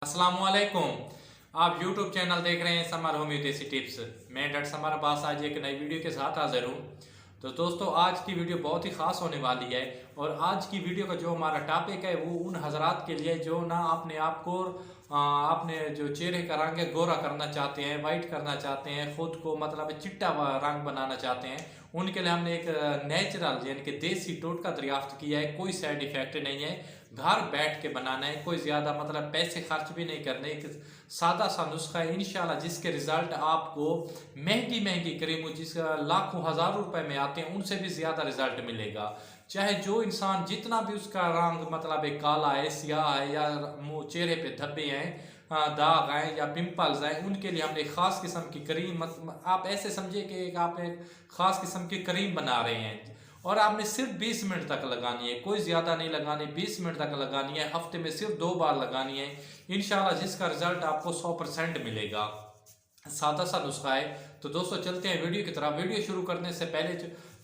अस्सलामुअलैकुम। आप YouTube channel देख रहे हैं समर होम्योपैथी टिप्स। मैं डॉक्टर समर अब्बास आज एक नई वीडियो के साथ हाजिर हूँ। तो दोस्तों आज की वीडियो बहुत ही ख़ास होने वाली है और आज की वीडियो का जो हमारा टॉपिक है वो उन हजरात के लिए जो ना अपने आप को अपने जो चेहरे का रंग है गोरा करना चाहते हैं, वाइट करना चाहते हैं, खुद को मतलब चिट्टा रंग बनाना चाहते हैं। उनके लिए हमने एक नेचुरल यानी कि देसी टोटका दरियाफ्त किया है। कोई साइड इफेक्ट नहीं है, घर बैठ के बनाना है, कोई ज़्यादा मतलब पैसे खर्च भी नहीं करने, एक सादा सा नुस्खा है इंशाल्लाह जिसके रिजल्ट आपको महंगी महंगी क्रीम जिसका लाखों हज़ारों रुपए में आते हैं उनसे भी ज़्यादा रिजल्ट मिलेगा। चाहे जो इंसान जितना भी उसका रंग मतलब एक काला है, स्याह है या मुँह चेहरे पे धब्बे हैं, दाग हैं या पिंपल्स हैं, उनके लिए हमने खास किस्म की क्रीम आप ऐसे समझिए कि आप एक खास किस्म की क्रीम बना रहे हैं और आपने सिर्फ 20 मिनट तक लगानी है, कोई ज़्यादा नहीं लगानी, 20 मिनट तक लगानी है, हफ्ते में सिर्फ 2 बार लगानी है इंशाल्लाह जिसका रिजल्ट आपको 100% मिलेगा। सादा सा नुस्खा है। तो दोस्तों चलते हैं वीडियो की तरफ। वीडियो शुरू करने से पहले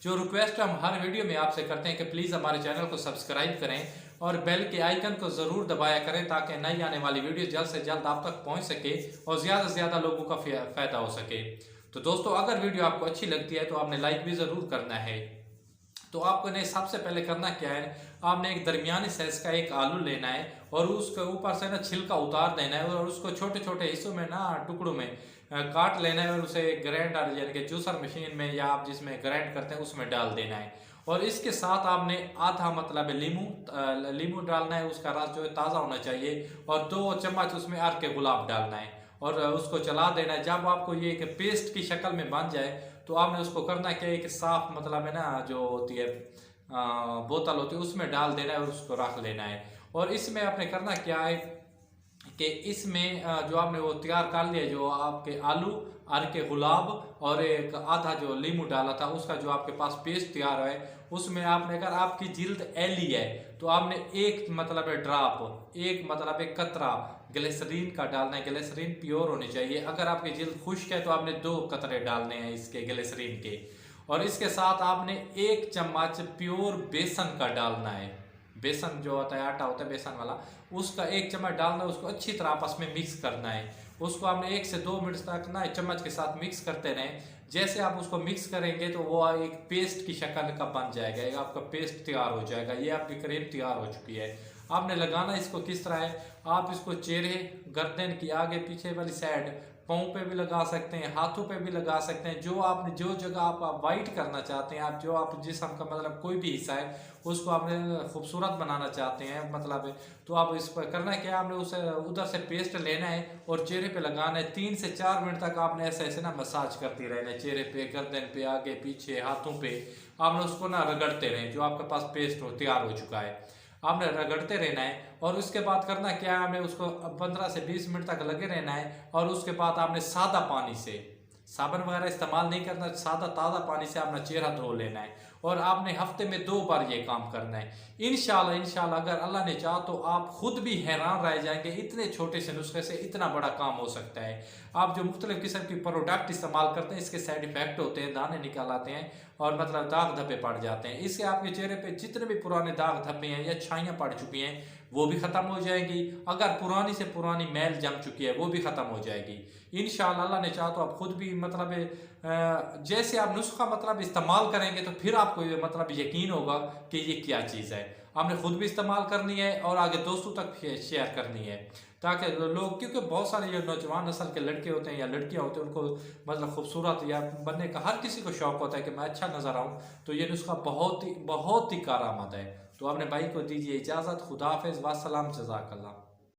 जो रिक्वेस्ट हम हर वीडियो में आपसे करते हैं कि प्लीज़ हमारे चैनल को सब्सक्राइब करें और बेल के आइकन को ज़रूर दबाया करें ताकि नई आने वाली वीडियो जल्द से जल्द आप तक पहुंच सके और ज़्यादा से ज़्यादा लोगों का फ़ायदा हो सके। तो दोस्तों अगर वीडियो आपको अच्छी लगती है तो आपने लाइक भी ज़रूर करना है। तो आपको ने सबसे पहले करना क्या है, आपने एक दरमियानी साइज का एक आलू लेना है और उसके ऊपर से ना छिलका उतार देना है और उसको छोटे छोटे हिस्सों में ना टुकड़ों में काट लेना है और उसे ग्राइंडर यानी कि जूसर मशीन में या आप जिसमें ग्राइंड करते हैं उसमें डाल देना है। और इसके साथ आपने आधा मतलब लीमू डालना है, उसका रस जो है ताज़ा होना चाहिए और 2 चम्मच उसमें अर्क के गुलाब डालना है और उसको चला देना है। जब आपको ये एक पेस्ट की शक्ल में बन जाए तो आपने उसको करना क्या है कि साफ मतलब है ना जो होती है बोतल होती है उसमें डाल देना है और उसको रख लेना है। और इसमें आपने करना क्या है कि इसमें जो आपने वो तैयार कर लिया जो आपके आलू अर्क के गुलाब और एक आधा जो लीमू डाला था उसका जो आपके पास पेस्ट तैयार है उसमें आपने अगर आपकी जिल्द एली है तो आपने एक मतलब ड्रॉप एक मतलब एक कतरा ग्लिसरीन का डालना है। ग्लिसरीन प्योर होनी चाहिए। अगर आपकी जिल्द खुश्क है तो आपने 2 कतरे डालने हैं इसके ग्लिसरीन के। और इसके साथ आपने 1 चम्मच प्योर बेसन का डालना है। बेसन जो होता है आटा होता है बेसन वाला उसका 1 चम्मच डालना है, उसको अच्छी तरह आपस में मिक्स करना है। उसको आपने 1 से 2 मिनट तक ना चम्मच के साथ मिक्स करते रहें। जैसे आप उसको मिक्स करेंगे तो वो एक पेस्ट की शक्ल का बन जाएगा, एक आपका पेस्ट तैयार हो जाएगा। ये आपकी क्रीम तैयार हो चुकी है। आपने लगाना इसको किस तरह है, आप इसको चेहरे गर्दन की आगे पीछे वाली साइड पाँव पे भी लगा सकते हैं, हाथों पे भी लगा सकते हैं। जो आपने जो जगह आप वाइट करना चाहते हैं, आप जो आप जिस्म का मतलब कोई भी हिस्सा है उसको आपने खूबसूरत बनाना चाहते हैं मतलब तो आप इस पर करना क्या है, आपने उसे उधर से पेस्ट लेना है और चेहरे पे लगाना है। 3 से 4 मिनट तक आपने ऐसे ऐसे ना मसाज करती रहना है चेहरे पे, गर्दन पे, आगे पीछे, हाथों पे। आपने उसको ना रगड़ते रहें जो आपके पास पेस्ट हो तैयार हो चुका है, आपने रगड़ते रहना है। और उसके बाद करना क्या है, आपने उसको 15 से 20 मिनट तक लगे रहना है। और उसके बाद आपने सादा पानी से, साबुन वगैरह इस्तेमाल नहीं करना, सादा ताज़ा पानी से अपना चेहरा धो लेना है। और आपने हफ्ते में 2 बार ये काम करना है। इंशाल्लाह अगर अल्लाह ने चाहा तो आप खुद भी हैरान रह जाएंगे इतने छोटे से नुस्खे से इतना बड़ा काम हो सकता है। आप जो मुख्तलिफ किस्म की प्रोडक्ट इस्तेमाल करते हैं इसके साइड इफेक्ट होते हैं, दाने निकल आते हैं और मतलब दाग धब्बे पड़ जाते हैं। इससे आपके चेहरे पे जितने भी पुराने दाग धब्बे हैं या छाइयाँ पड़ चुकी हैं वो भी ख़त्म हो जाएगी। अगर पुरानी से पुरानी मैल जम चुकी है वो भी ख़त्म हो जाएगी इंशाल्लाह। अल्लाह ने चाहा तो आप खुद भी मतलब जैसे आप नुस्खा मतलब इस्तेमाल करेंगे तो फिर आपको मतलब यकीन होगा कि ये क्या चीज़ है। आपने खुद भी इस्तेमाल करनी है और आगे दोस्तों तक शेयर करनी है ताकि लोग, क्योंकि बहुत सारे जो नौजवान नस्ल के लड़के होते हैं या लड़कियां होते हैं उनको मतलब खूबसूरत या बनने का हर किसी को शौक होता है कि मैं अच्छा नज़र आऊँ। तो ये नुस्खा बहुत ही कारआमद है। तो अपने भाई को दीजिए इजाज़त। खुदा हाफिज़, वास्सलाम, जज़ाकल्लाह।